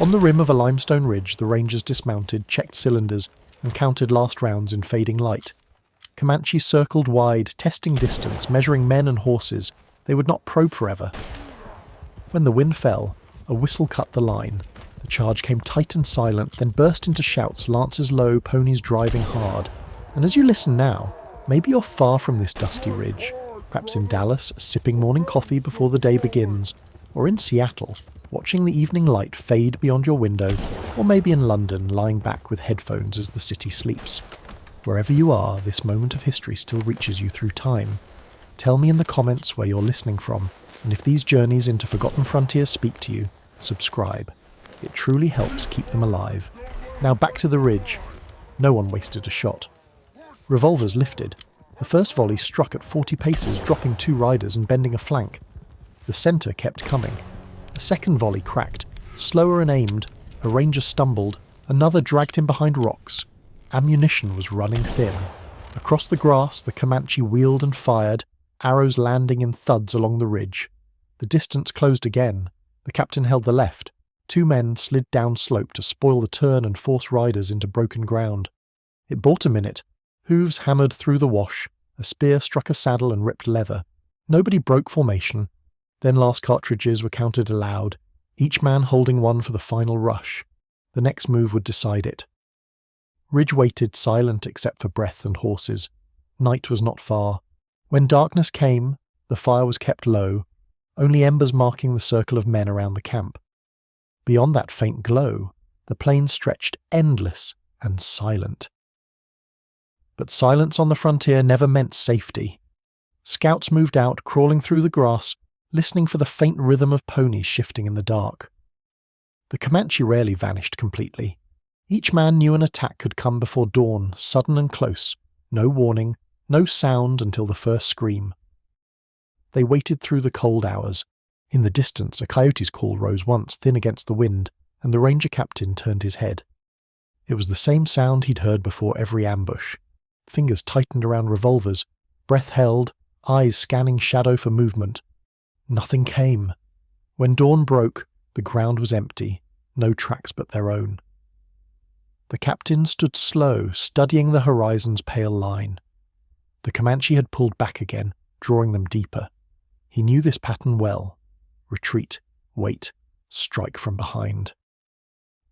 On the rim of a limestone ridge, the Rangers dismounted, checked cylinders, and counted last rounds in fading light. Comanche circled wide, testing distance, measuring men and horses. They would not probe forever. When the wind fell, a whistle cut the line. The charge came tight and silent, then burst into shouts, lances low, ponies driving hard. And as you listen now, maybe you're far from this dusty ridge, perhaps in Dallas, sipping morning coffee before the day begins, or in Seattle, watching the evening light fade beyond your window, or maybe in London, lying back with headphones as the city sleeps. Wherever you are, this moment of history still reaches you through time. Tell me in the comments where you're listening from, and if these journeys into forgotten frontiers speak to you, subscribe. It truly helps keep them alive. Now back to the ridge. No one wasted a shot. Revolvers lifted. The first volley struck at 40 paces, dropping 2 riders and bending a flank. The centre kept coming. A second volley cracked. Slower and aimed, a ranger stumbled. Another dragged him behind rocks. Ammunition was running thin. Across the grass, the Comanche wheeled and fired, arrows landing in thuds along the ridge. The distance closed again. The captain held the left. 2 men slid down slope to spoil the turn and force riders into broken ground. It bought a minute. Hooves hammered through the wash. A spear struck a saddle and ripped leather. Nobody broke formation. Then last cartridges were counted aloud, each man holding one for the final rush. The next move would decide it. Ridge waited, silent except for breath and horses. Night was not far. When darkness came, the fire was kept low, only embers marking the circle of men around the camp. Beyond that faint glow, the plains stretched endless and silent. But silence on the frontier never meant safety. Scouts moved out, crawling through the grass, listening for the faint rhythm of ponies shifting in the dark. The Comanche rarely vanished completely. Each man knew an attack could come before dawn, sudden and close, no warning, no sound until the first scream. They waited through the cold hours. In the distance, a coyote's call rose once, thin against the wind, and the ranger captain turned his head. It was the same sound he'd heard before every ambush. Fingers tightened around revolvers, breath held, eyes scanning shadow for movement. Nothing came. When dawn broke, the ground was empty, no tracks but their own. The captain stood slow, studying the horizon's pale line. The Comanche had pulled back again, drawing them deeper. He knew this pattern well. Retreat, wait, strike from behind.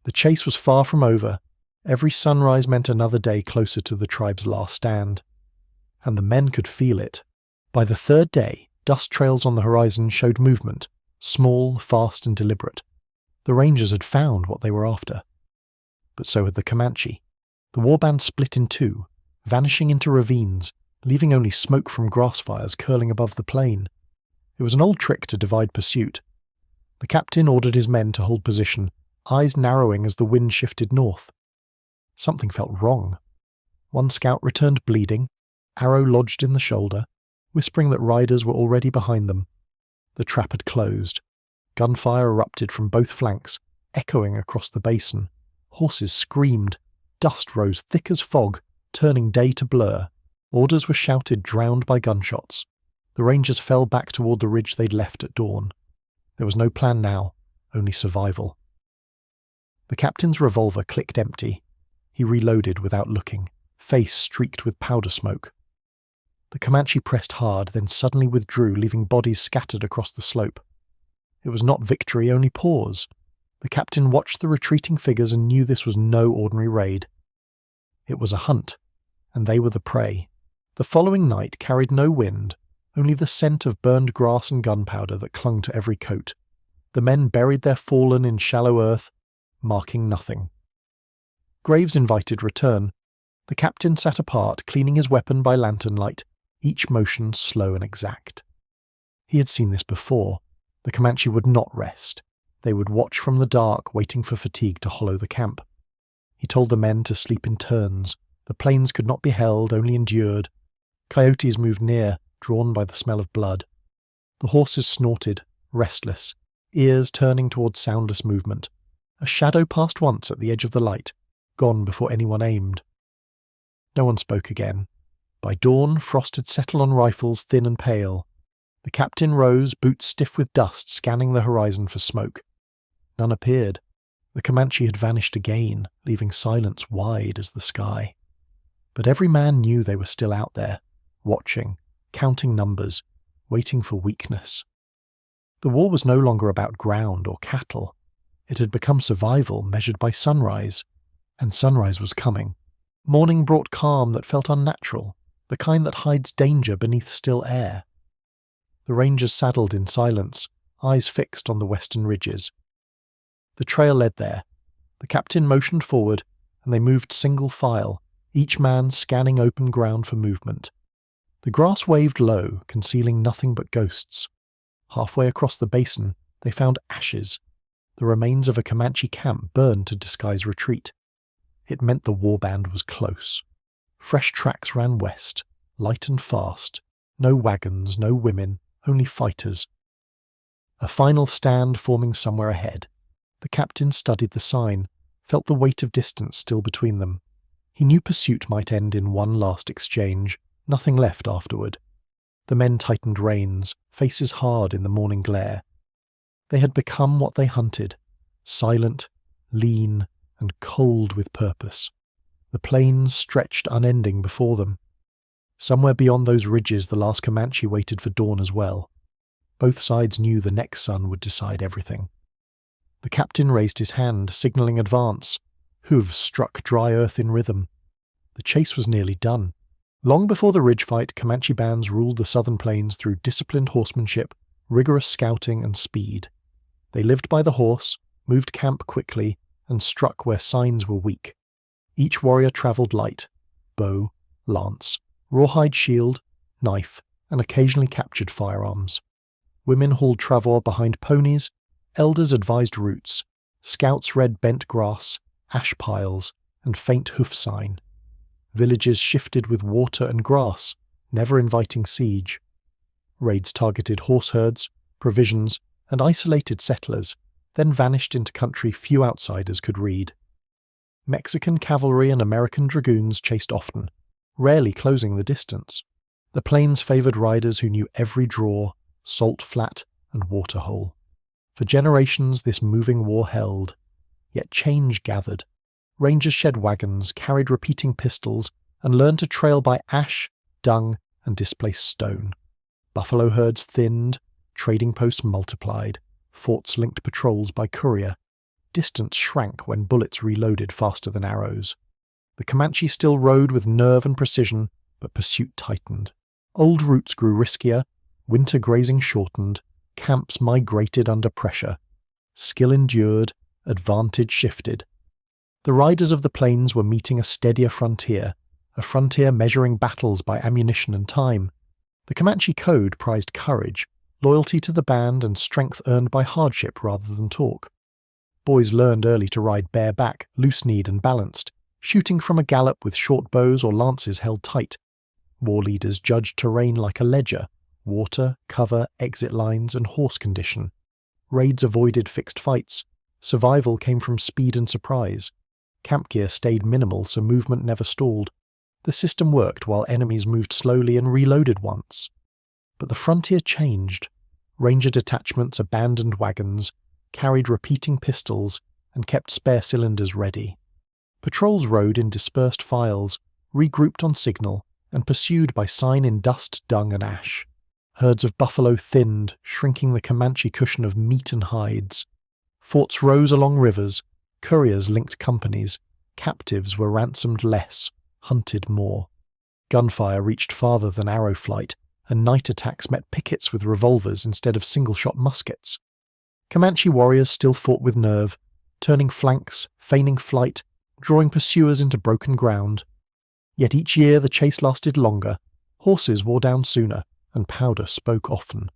The chase was far from over. Every sunrise meant another day closer to the tribe's last stand. And the men could feel it. By the third day, dust trails on the horizon showed movement, small, fast and deliberate. The Rangers had found what they were after. But so had the Comanche. The warband split in 2, vanishing into ravines, leaving only smoke from grass fires curling above the plain. It was an old trick to divide pursuit. The captain ordered his men to hold position, eyes narrowing as the wind shifted north. Something felt wrong. One scout returned bleeding, arrow lodged in the shoulder, whispering that riders were already behind them. The trap had closed. Gunfire erupted from both flanks, echoing across the basin. Horses screamed. Dust rose thick as fog, turning day to blur. Orders were shouted, drowned by gunshots. The Rangers fell back toward the ridge they'd left at dawn. There was no plan now, only survival. The captain's revolver clicked empty. He reloaded without looking, face streaked with powder smoke. The Comanche pressed hard, then suddenly withdrew, leaving bodies scattered across the slope. It was not victory, only pause. The captain watched the retreating figures and knew this was no ordinary raid. It was a hunt, and they were the prey. The following night carried no wind, only the scent of burned grass and gunpowder that clung to every coat. The men buried their fallen in shallow earth, marking nothing. Graves invited return. The captain sat apart, cleaning his weapon by lantern light, each motion slow and exact. He had seen this before. The Comanche would not rest. They would watch from the dark, waiting for fatigue to hollow the camp. He told the men to sleep in turns. The plains could not be held, only endured. Coyotes moved near, drawn by the smell of blood. The horses snorted, restless, ears turning towards soundless movement. A shadow passed once at the edge of the light, gone before anyone aimed. No one spoke again. By dawn, frost had settled on rifles thin and pale. The captain rose, boots stiff with dust, scanning the horizon for smoke. None appeared. The Comanche had vanished again, leaving silence wide as the sky. But every man knew they were still out there, watching, counting numbers, waiting for weakness. The war was no longer about ground or cattle. It had become survival measured by sunrise, and sunrise was coming. Morning brought calm that felt unnatural, the kind that hides danger beneath still air. The rangers saddled in silence, eyes fixed on the western ridges. The trail led there. The captain motioned forward, and they moved single file, each man scanning open ground for movement. The grass waved low, concealing nothing but ghosts. Halfway across the basin, they found ashes, the remains of a Comanche camp burned to disguise retreat. It meant the warband was close. Fresh tracks ran west, light and fast. No wagons, no women, only fighters. A final stand forming somewhere ahead. The captain studied the sign, felt the weight of distance still between them. He knew pursuit might end in one last exchange, nothing left afterward. The men tightened reins, faces hard in the morning glare. They had become what they hunted, silent, lean, and cold with purpose. The plains stretched unending before them. Somewhere beyond those ridges the last Comanche waited for dawn as well. Both sides knew the next sun would decide everything. The captain raised his hand, signalling advance. Hooves struck dry earth in rhythm. The chase was nearly done. Long before the ridge fight, Comanche bands ruled the southern plains through disciplined horsemanship, rigorous scouting, and speed. They lived by the horse, moved camp quickly, and struck where signs were weak. Each warrior travelled light: bow, lance, rawhide shield, knife, and occasionally captured firearms. Women hauled travois behind ponies, elders advised routes, scouts read bent grass, ash piles, and faint hoof sign. Villages shifted with water and grass, never inviting siege. Raids targeted horse herds, provisions, and isolated settlers, then vanished into country few outsiders could read. Mexican cavalry and American dragoons chased often, rarely closing the distance. The plains favoured riders who knew every draw, salt flat, and waterhole. For generations this moving war held, yet change gathered. Rangers shed wagons, carried repeating pistols, and learned to trail by ash, dung, and displaced stone. Buffalo herds thinned, trading posts multiplied, forts linked patrols by courier. Distance shrank when bullets reloaded faster than arrows. The Comanche still rode with nerve and precision, but pursuit tightened. Old routes grew riskier, winter grazing shortened, camps migrated under pressure. Skill endured, advantage shifted. The riders of the plains were meeting a steadier frontier, a frontier measuring battles by ammunition and time. The Comanche code prized courage, loyalty to the band, and strength earned by hardship rather than talk. Boys learned early to ride bareback, loose-kneed and balanced, shooting from a gallop with short bows or lances held tight. War leaders judged terrain like a ledger: water, cover, exit lines, and horse condition. Raids avoided fixed fights. Survival came from speed and surprise. Camp gear stayed minimal so movement never stalled. The system worked while enemies moved slowly and reloaded once. But the frontier changed. Ranger detachments abandoned wagons, carried repeating pistols, and kept spare cylinders ready. Patrols rode in dispersed files, regrouped on signal, and pursued by sign in dust, dung, and ash. Herds of buffalo thinned, shrinking the Comanche cushion of meat and hides. Forts rose along rivers, couriers linked companies, captives were ransomed less, hunted more. Gunfire reached farther than arrow flight, and night attacks met pickets with revolvers instead of single-shot muskets. Comanche warriors still fought with nerve, turning flanks, feigning flight, drawing pursuers into broken ground. Yet each year the chase lasted longer, horses wore down sooner, and powder spoke often.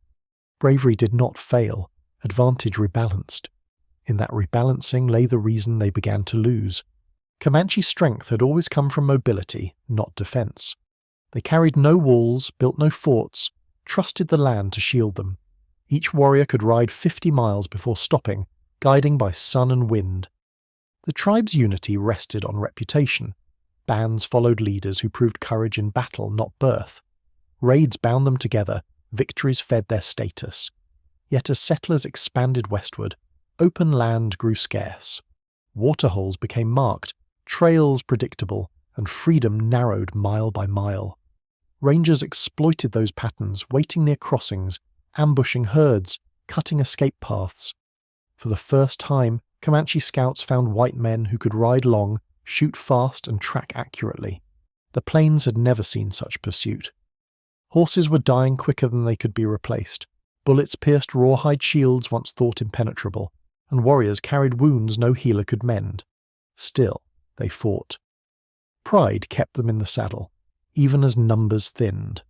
Bravery did not fail, advantage rebalanced. In that rebalancing lay the reason they began to lose. Comanche strength had always come from mobility, not defence. They carried no walls, built no forts, trusted the land to shield them. Each warrior could ride 50 miles before stopping, guiding by sun and wind. The tribe's unity rested on reputation. Bands followed leaders who proved courage in battle, not birth. Raids bound them together, victories fed their status. Yet as settlers expanded westward, open land grew scarce. Waterholes became marked, trails predictable, and freedom narrowed mile by mile. Rangers exploited those patterns, waiting near crossings, ambushing herds, cutting escape paths. For the first time, Comanche scouts found white men who could ride long, shoot fast, and track accurately. The plains had never seen such pursuit. Horses were dying quicker than they could be replaced. Bullets pierced rawhide shields once thought impenetrable, and warriors carried wounds no healer could mend. Still, they fought. Pride kept them in the saddle, even as numbers thinned.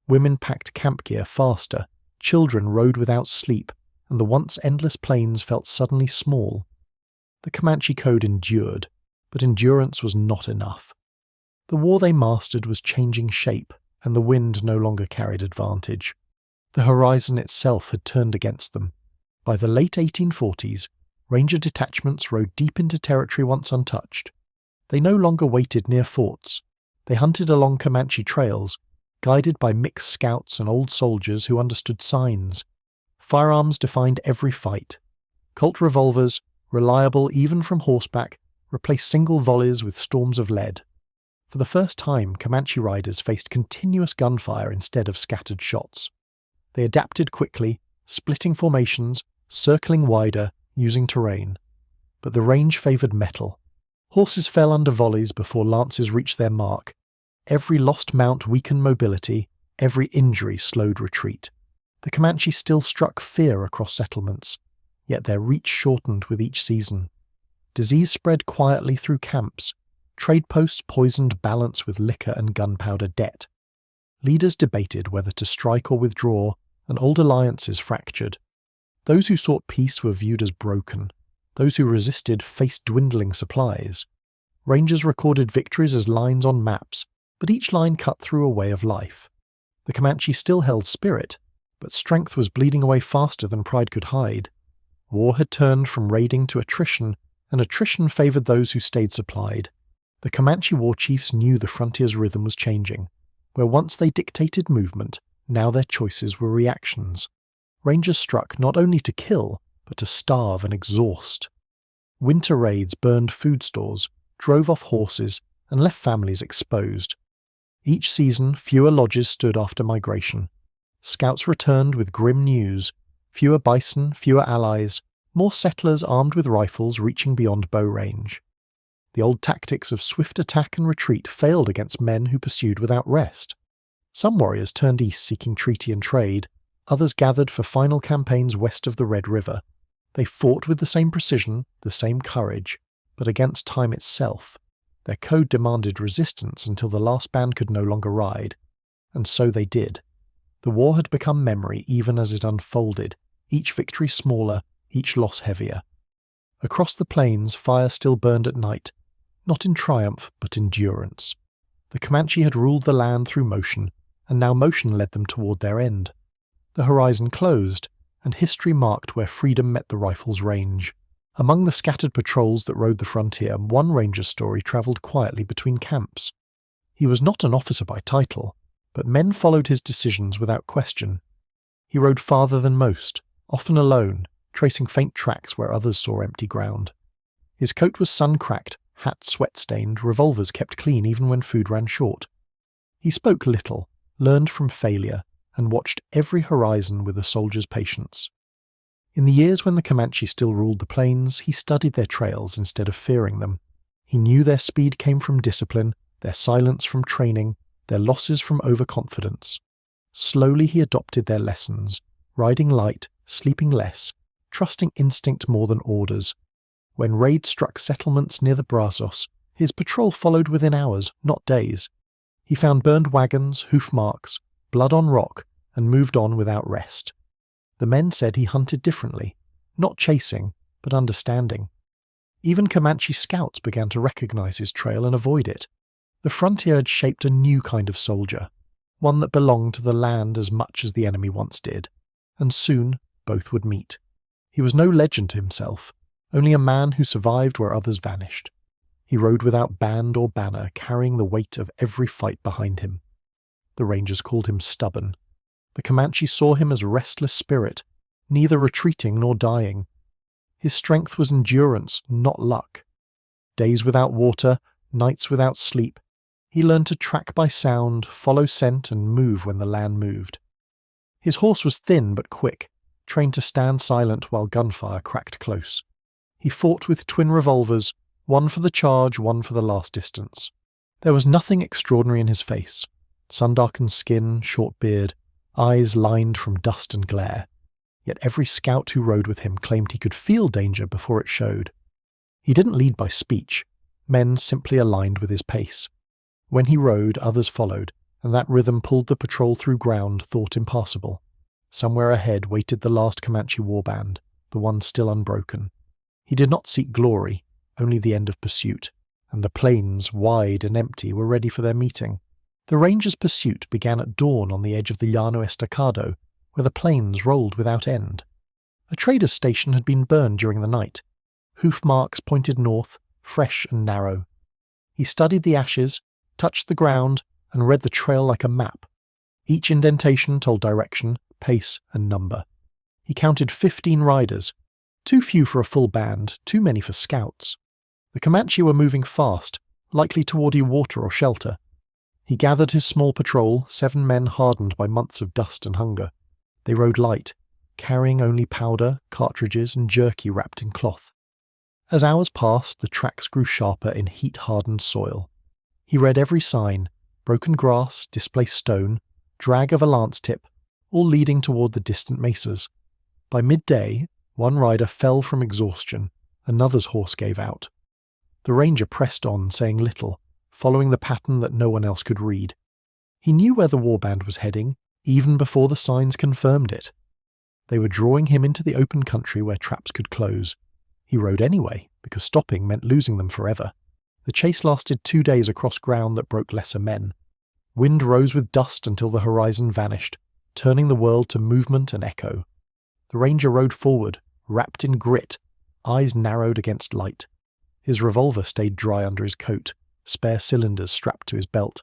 Women packed camp gear faster, children rode without sleep, and the once endless plains felt suddenly small. The Comanche code endured, but endurance was not enough. The war they mastered was changing shape, and the wind no longer carried advantage. The horizon itself had turned against them. By the late 1840s, ranger detachments rode deep into territory once untouched. They no longer waited near forts. They hunted along Comanche trails, guided by mixed scouts and old soldiers who understood signs. Firearms defined every fight. Colt revolvers, reliable even from horseback, replaced single volleys with storms of lead. For the first time, Comanche riders faced continuous gunfire instead of scattered shots. They adapted quickly, splitting formations, circling wider, using terrain. But the range favoured metal. Horses fell under volleys before lances reached their mark. Every lost mount weakened mobility, every injury slowed retreat. The Comanche still struck fear across settlements, yet their reach shortened with each season. Disease spread quietly through camps. Trade posts poisoned balance with liquor and gunpowder debt. Leaders debated whether to strike or withdraw, and old alliances fractured. Those who sought peace were viewed as broken. Those who resisted faced dwindling supplies. Rangers recorded victories as lines on maps, but each line cut through a way of life. The Comanche still held spirit, but strength was bleeding away faster than pride could hide. War had turned from raiding to attrition, and attrition favoured those who stayed supplied. The Comanche war chiefs knew the frontier's rhythm was changing. Where once they dictated movement, now their choices were reactions. Rangers struck not only to kill, but to starve and exhaust. Winter raids burned food stores, drove off horses, and left families exposed. Each season, fewer lodges stood after migration. Scouts returned with grim news: fewer bison, fewer allies, more settlers armed with rifles reaching beyond bow range. The old tactics of swift attack and retreat failed against men who pursued without rest. Some warriors turned east seeking treaty and trade, others gathered for final campaigns west of the Red River. They fought with the same precision, the same courage, but against time itself. Their code demanded resistance until the last band could no longer ride, and so they did. The war had become memory even as it unfolded, each victory smaller, each loss heavier. Across the plains, fire still burned at night, not in triumph, but endurance. The Comanche had ruled the land through motion, and now motion led them toward their end. The horizon closed, and history marked where freedom met the rifle's range. Among the scattered patrols that rode the frontier, one ranger's story travelled quietly between camps. He was not an officer by title, but men followed his decisions without question. He rode farther than most, often alone, tracing faint tracks where others saw empty ground. His coat was sun-cracked, hat sweat-stained, revolvers kept clean even when food ran short. He spoke little, learned from failure, and watched every horizon with a soldier's patience. In the years when the Comanche still ruled the plains, he studied their trails instead of fearing them. He knew their speed came from discipline, their silence from training, their losses from overconfidence. Slowly he adopted their lessons, riding light, sleeping less, trusting instinct more than orders. When raids struck settlements near the Brazos, his patrol followed within hours, not days. He found burned wagons, hoof marks, blood on rock, and moved on without rest. The men said he hunted differently, not chasing, but understanding. Even Comanche scouts began to recognize his trail and avoid it. The frontier had shaped a new kind of soldier, one that belonged to the land as much as the enemy once did, and soon both would meet. He was no legend to himself, only a man who survived where others vanished. He rode without band or banner, carrying the weight of every fight behind him. The Rangers called him stubborn. The Comanche saw him as a restless spirit, neither retreating nor dying. His strength was endurance, not luck. Days without water, nights without sleep, he learned to track by sound, follow scent, and move when the land moved. His horse was thin but quick, trained to stand silent while gunfire cracked close. He fought with twin revolvers, one for the charge, one for the last distance. There was nothing extraordinary in his face. Sun-darkened skin, short beard, eyes lined from dust and glare. Yet every scout who rode with him claimed he could feel danger before it showed. He didn't lead by speech. Men simply aligned with his pace. When he rode, others followed, and that rhythm pulled the patrol through ground thought impassable. Somewhere ahead waited the last Comanche warband, the one still unbroken. He did not seek glory, only the end of pursuit, and the plains, wide and empty, were ready for their meeting. The Rangers' pursuit began at dawn on the edge of the Llano Estacado, where the plains rolled without end. A trader's station had been burned during the night. Hoof marks pointed north, fresh and narrow. He studied the ashes, touched the ground, and read the trail like a map. Each indentation told direction, pace, and number. He counted 15 riders, too few for a full band, too many for scouts. The Comanche were moving fast, likely toward water or shelter. He gathered his small patrol, 7 men hardened by months of dust and hunger. They rode light, carrying only powder, cartridges, and jerky wrapped in cloth. As hours passed, the tracks grew sharper in heat-hardened soil. He read every sign: broken grass, displaced stone, drag of a lance tip, all leading toward the distant mesas. By midday, one rider fell from exhaustion, another's horse gave out. The ranger pressed on, saying little, following the pattern that no one else could read. He knew where the warband was heading, even before the signs confirmed it. They were drawing him into the open country where traps could close. He rode anyway, because stopping meant losing them forever. The chase lasted 2 days across ground that broke lesser men. Wind rose with dust until the horizon vanished, turning the world to movement and echo. The ranger rode forward, wrapped in grit, eyes narrowed against light. His revolver stayed dry under his coat, spare cylinders strapped to his belt.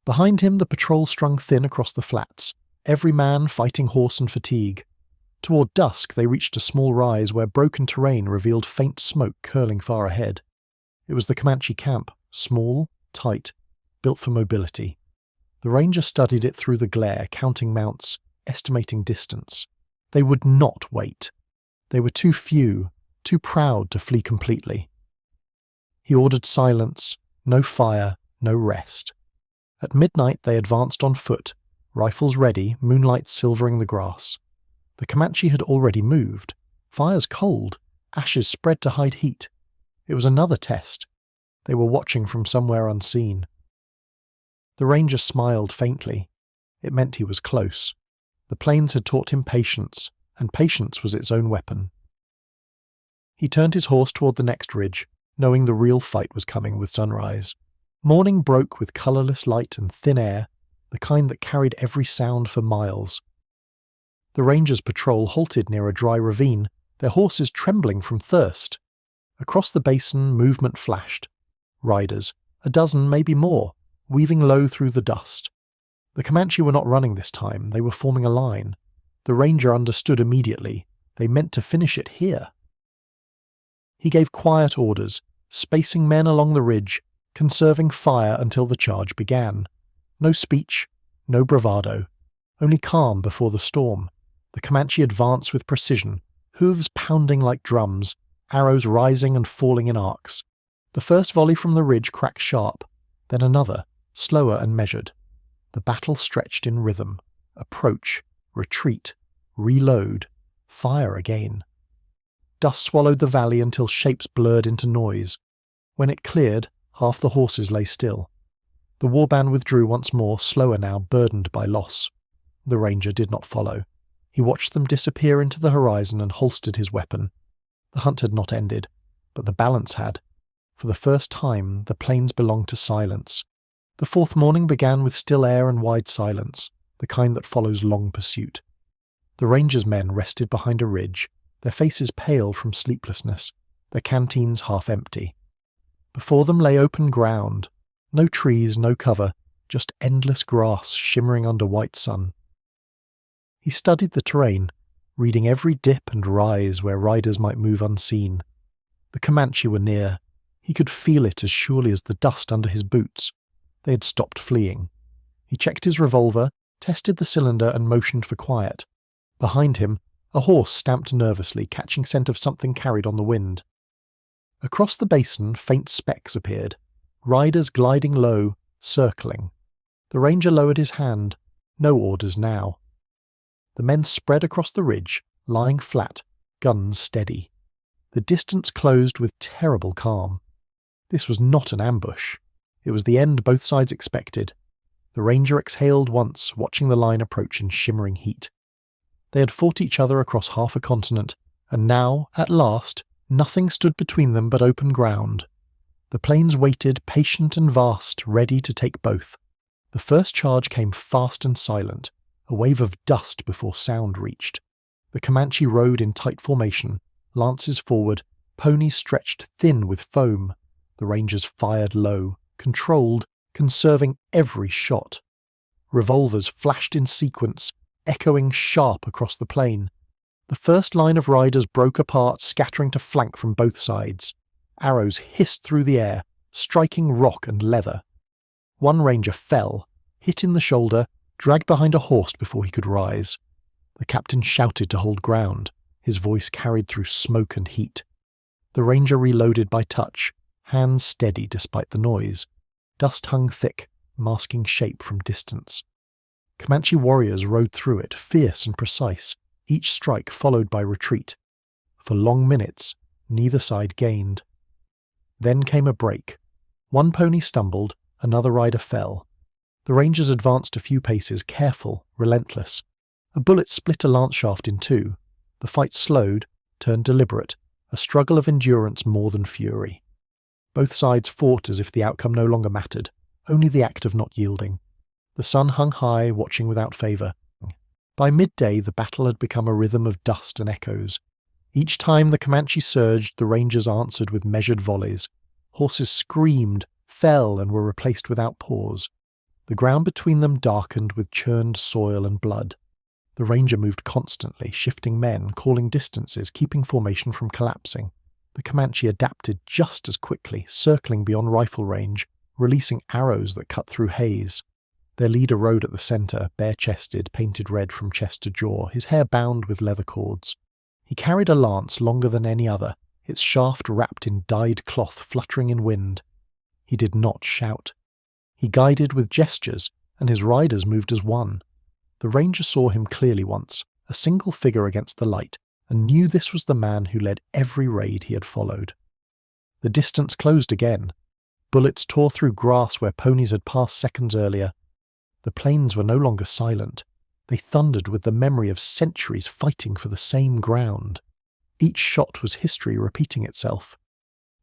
Behind him the patrol strung thin across the flats, every man fighting horse and fatigue. Toward dusk they reached a small rise where broken terrain revealed faint smoke curling far ahead. It was the Comanche camp, small, tight, built for mobility. The ranger studied it through the glare, counting mounts, estimating distance. They would not wait. They were too few, too proud to flee completely. He ordered silence, no fire, no rest. At midnight they advanced on foot, rifles ready, moonlight silvering the grass. The Comanche had already moved. Fires cold, ashes spread to hide heat. It was another test. They were watching from somewhere unseen. The ranger smiled faintly. It meant he was close. The plains had taught him patience, and patience was its own weapon. He turned his horse toward the next ridge, knowing the real fight was coming with sunrise. Morning broke with colourless light and thin air, the kind that carried every sound for miles. The ranger's patrol halted near a dry ravine, their horses trembling from thirst. Across the basin, movement flashed. Riders, a dozen, maybe more, weaving low through the dust. The Comanche were not running this time, they were forming a line. The ranger understood immediately. They meant to finish it here. He gave quiet orders, spacing men along the ridge, conserving fire until the charge began. No speech, no bravado, only calm before the storm. The Comanche advanced with precision, hooves pounding like drums, arrows rising and falling in arcs. The first volley from the ridge cracked sharp, then another, slower and measured. The battle stretched in rhythm. Approach, retreat, reload, fire again. Dust swallowed the valley until shapes blurred into noise. When it cleared, half the horses lay still. The warband withdrew once more, slower now, burdened by loss. The ranger did not follow. He watched them disappear into the horizon and holstered his weapon. The hunt had not ended, but the balance had. For the first time, the plains belonged to silence. The fourth morning began with still air and wide silence, the kind that follows long pursuit. The ranger's men rested behind a ridge, their faces pale from sleeplessness, their canteens half empty. Before them lay open ground, no trees, no cover, just endless grass shimmering under white sun. He studied the terrain, reading every dip and rise where riders might move unseen. The Comanche were near. He could feel it as surely as the dust under his boots. They had stopped fleeing. He checked his revolver, tested the cylinder and motioned for quiet. Behind him, a horse stamped nervously, catching scent of something carried on the wind. Across the basin, faint specks appeared, riders gliding low, circling. The ranger lowered his hand. No orders now. The men spread across the ridge, lying flat, guns steady. The distance closed with terrible calm. This was not an ambush. It was the end both sides expected. The ranger exhaled once, watching the line approach in shimmering heat. They had fought each other across half a continent, and now, at last, nothing stood between them but open ground. The plains waited, patient and vast, ready to take both. The first charge came fast and silent, a wave of dust before sound reached. The Comanche rode in tight formation, lances forward, ponies stretched thin with foam. The rangers fired low, controlled, conserving every shot. Revolvers flashed in sequence, echoing sharp across the plain. The first line of riders broke apart, scattering to flank from both sides. Arrows hissed through the air, striking rock and leather. One ranger fell, hit in the shoulder, dragged behind a horse before he could rise. The captain shouted to hold ground, his voice carried through smoke and heat. The ranger reloaded by touch, hands steady despite the noise. Dust hung thick, masking shape from distance. Comanche warriors rode through it, fierce and precise, each strike followed by retreat. For long minutes, neither side gained. Then came a break. One pony stumbled, another rider fell. The rangers advanced a few paces, careful, relentless. A bullet split a lance shaft in two. The fight slowed, turned deliberate, a struggle of endurance more than fury. Both sides fought as if the outcome no longer mattered, only the act of not yielding. The sun hung high, watching without favour. By midday the battle had become a rhythm of dust and echoes. Each time the Comanche surged, the rangers answered with measured volleys. Horses screamed, fell and were replaced without pause. The ground between them darkened with churned soil and blood. The ranger moved constantly, shifting men, calling distances, keeping formation from collapsing. The Comanche adapted just as quickly, circling beyond rifle range, releasing arrows that cut through haze. Their leader rode at the centre, bare-chested, painted red from chest to jaw, his hair bound with leather cords. He carried a lance longer than any other, its shaft wrapped in dyed cloth fluttering in wind. He did not shout. He guided with gestures, and his riders moved as one. The ranger saw him clearly once, a single figure against the light, and knew this was the man who led every raid he had followed. The distance closed again. Bullets tore through grass where ponies had passed seconds earlier. The plains were no longer silent. They thundered with the memory of centuries fighting for the same ground. Each shot was history repeating itself.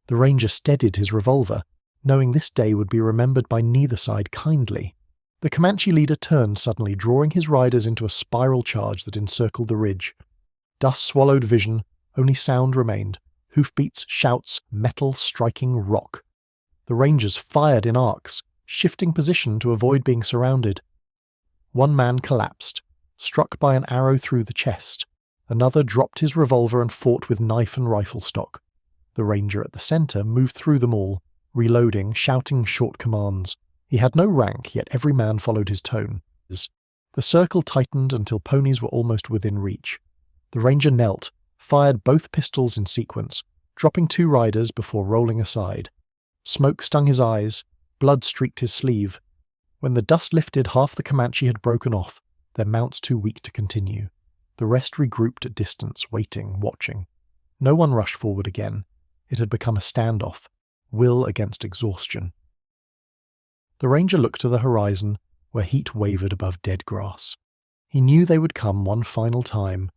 The ranger steadied his revolver, knowing this day would be remembered by neither side kindly. The Comanche leader turned suddenly, drawing his riders into a spiral charge that encircled the ridge. Dust swallowed vision, only sound remained. Hoofbeats, shouts, metal striking rock. The rangers fired in arcs, shifting position to avoid being surrounded. One man collapsed, struck by an arrow through the chest. Another dropped his revolver and fought with knife and rifle stock. The ranger at the centre moved through them all, reloading, shouting short commands. He had no rank, yet every man followed his tone. The circle tightened until ponies were almost within reach. The ranger knelt, fired both pistols in sequence, dropping two riders before rolling aside. Smoke stung his eyes, blood streaked his sleeve. When the dust lifted, half the Comanche had broken off, their mounts too weak to continue. The rest regrouped at distance, waiting, watching. No one rushed forward again. It had become a standoff, will against exhaustion. The ranger looked to the horizon, where heat wavered above dead grass. He knew they would come one final time.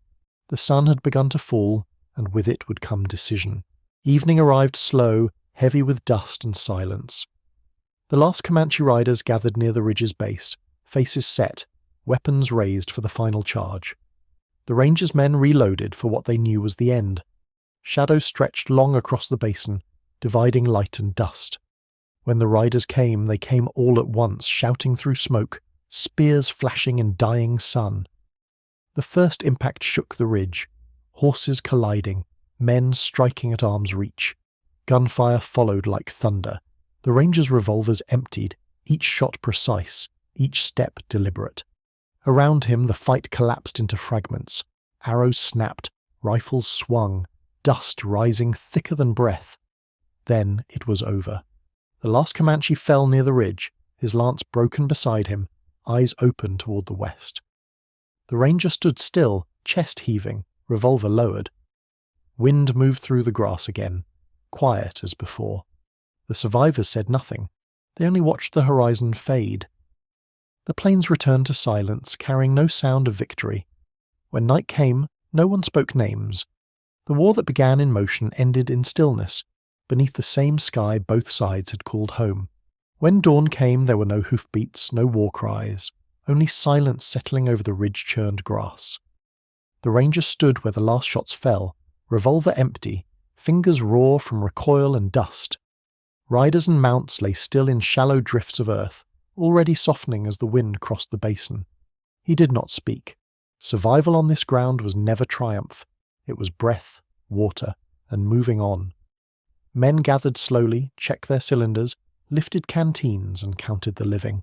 The sun had begun to fall, and with it would come decision. Evening arrived slow, heavy with dust and silence. The last Comanche riders gathered near the ridge's base, faces set, weapons raised for the final charge. The ranger's men reloaded for what they knew was the end. Shadows stretched long across the basin, dividing light and dust. When the riders came, they came all at once, shouting through smoke, spears flashing in dying sun. The first impact shook the ridge, horses colliding, men striking at arm's reach. Gunfire followed like thunder. The Rangers' revolvers emptied, each shot precise, each step deliberate. Around him the fight collapsed into fragments. Arrows snapped, rifles swung, dust rising thicker than breath. Then it was over. The last Comanche fell near the ridge, his lance broken beside him, eyes open toward the west. The Ranger stood still, chest heaving, revolver lowered. Wind moved through the grass again, quiet as before. The survivors said nothing. They only watched the horizon fade. The plains returned to silence, carrying no sound of victory. When night came, no one spoke names. The war that began in motion ended in stillness. Beneath the same sky both sides had called home. When dawn came, there were no hoofbeats, no war cries, only silence settling over the ridge-churned grass. The Ranger stood where the last shots fell, revolver empty, fingers raw from recoil and dust. Riders and mounts lay still in shallow drifts of earth, already softening as the wind crossed the basin. He did not speak. Survival on this ground was never triumph. It was breath, water, and moving on. Men gathered slowly, checked their cylinders, lifted canteens, and counted the living.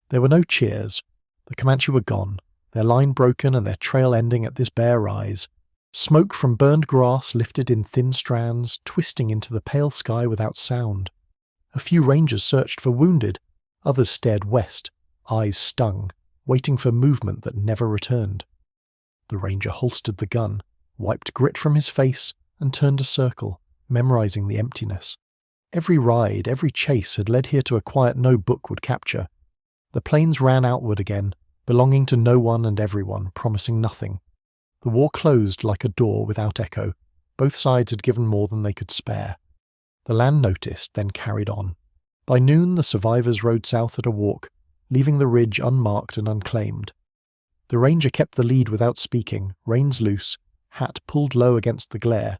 There were no cheers. The Comanche were gone, their line broken and their trail ending at this bare rise. Smoke from burned grass lifted in thin strands, twisting into the pale sky without sound. A few Rangers searched for wounded. Others stared west, eyes stung, waiting for movement that never returned. The Ranger holstered the gun, wiped grit from his face, and turned a circle, memorizing the emptiness. Every ride, every chase had led here to a quiet no book would capture. The plains ran outward again, belonging to no one and everyone, promising nothing. The war closed like a door without echo. Both sides had given more than they could spare. The land noticed, then carried on. By noon the survivors rode south at a walk, leaving the ridge unmarked and unclaimed. The Ranger kept the lead without speaking, reins loose, hat pulled low against the glare.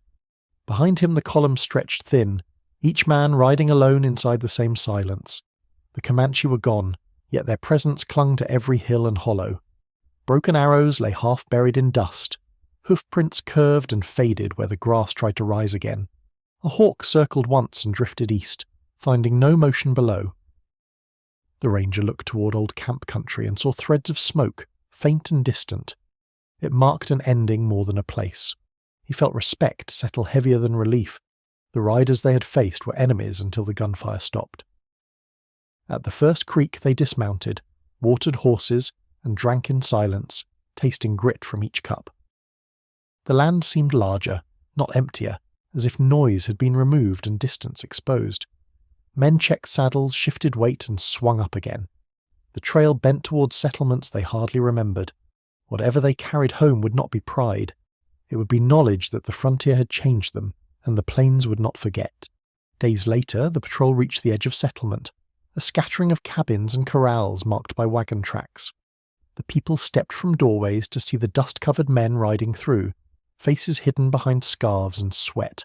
Behind him the column stretched thin, each man riding alone inside the same silence. The Comanche were gone, yet their presence clung to every hill and hollow. Broken arrows lay half buried in dust. Hoofprints curved and faded where the grass tried to rise again. A hawk circled once and drifted east, finding no motion below. The Ranger looked toward old camp country and saw threads of smoke, faint and distant. It marked an ending more than a place. He felt respect settle heavier than relief. The riders they had faced were enemies until the gunfire stopped. At the first creek they dismounted, watered horses, and drank in silence, tasting grit from each cup. The land seemed larger, not emptier, as if noise had been removed and distance exposed. Men checked saddles, shifted weight, and swung up again. The trail bent towards settlements they hardly remembered. Whatever they carried home would not be pride. It would be knowledge that the frontier had changed them, and the plains would not forget. Days later, the patrol reached the edge of settlement, a scattering of cabins and corrals marked by wagon tracks. The people stepped from doorways to see the dust-covered men riding through, faces hidden behind scarves and sweat.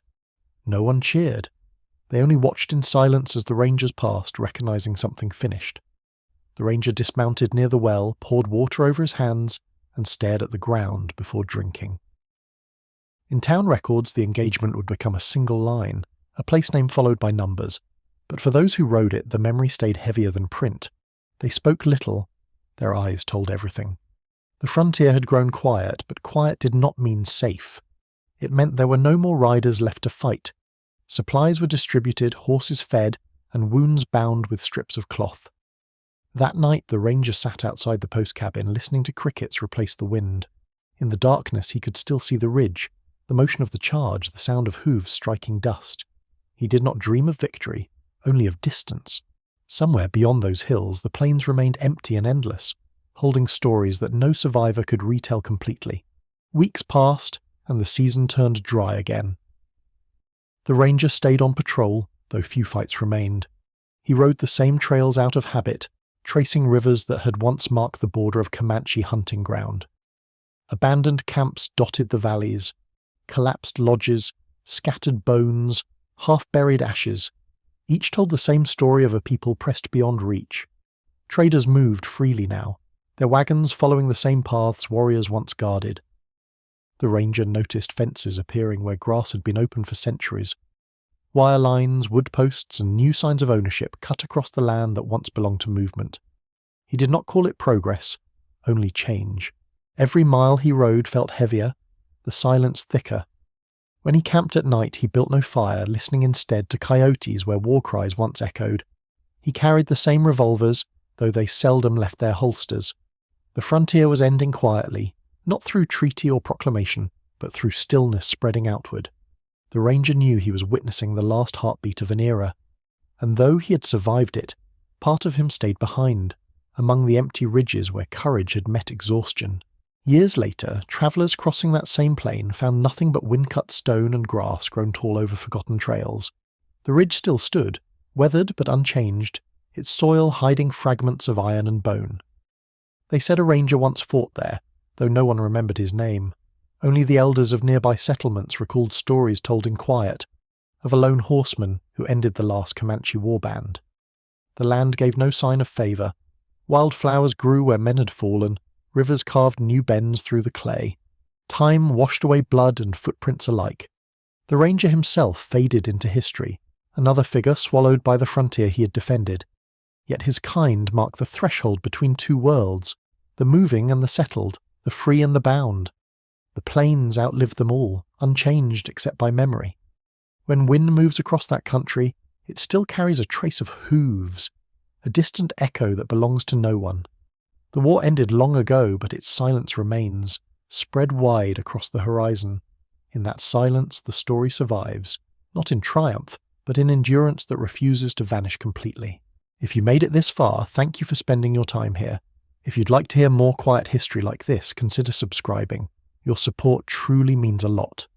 No one cheered. They only watched in silence as the Rangers passed, recognizing something finished. The Ranger dismounted near the well, poured water over his hands, and stared at the ground before drinking. In town records, the engagement would become a single line, a place name followed by numbers, but for those who rode it, the memory stayed heavier than print. They spoke little. Their eyes told everything. The frontier had grown quiet, but quiet did not mean safe. It meant there were no more riders left to fight. Supplies were distributed, horses fed, and wounds bound with strips of cloth. That night the Ranger sat outside the post cabin, listening to crickets replace the wind. In the darkness he could still see the ridge, the motion of the charge, the sound of hooves striking dust. He did not dream of victory, only of distance. Somewhere beyond those hills the plains remained empty and endless, holding stories that no survivor could retell completely. Weeks passed, and the season turned dry again. The Ranger stayed on patrol, though few fights remained. He rode the same trails out of habit, tracing rivers that had once marked the border of Comanche hunting ground. Abandoned camps dotted the valleys, collapsed lodges, scattered bones, half-buried ashes. Each told the same story of a people pressed beyond reach. Traders moved freely now, their wagons following the same paths warriors once guarded. The ranger noticed fences appearing where grass had been open for centuries. Wire lines, wood posts, and new signs of ownership cut across the land that once belonged to movement. He did not call it progress, only change. Every mile he rode felt heavier, the silence thicker. When he camped at night, he built no fire, listening instead to coyotes where war cries once echoed. He carried the same revolvers, though they seldom left their holsters. The frontier was ending quietly, not through treaty or proclamation, but through stillness spreading outward. The ranger knew he was witnessing the last heartbeat of an era, and though he had survived it, part of him stayed behind, among the empty ridges where courage had met exhaustion. Years later, travellers crossing that same plain found nothing but wind-cut stone and grass grown tall over forgotten trails. The ridge still stood, weathered but unchanged, its soil hiding fragments of iron and bone. They said a ranger once fought there, though no one remembered his name. Only the elders of nearby settlements recalled stories told in quiet, of a lone horseman who ended the last Comanche warband. The land gave no sign of favour. Wildflowers grew where men had fallen, rivers carved new bends through the clay. Time washed away blood and footprints alike. The ranger himself faded into history, another figure swallowed by the frontier he had defended. Yet his kind marked the threshold between two worlds, the moving and the settled, the free and the bound. The plains outlived them all, unchanged except by memory. When wind moves across that country, it still carries a trace of hooves, a distant echo that belongs to no one. The war ended long ago, but its silence remains, spread wide across the horizon. In that silence, the story survives, not in triumph, but in endurance that refuses to vanish completely. If you made it this far, thank you for spending your time here. If you'd like to hear more quiet history like this, consider subscribing. Your support truly means a lot.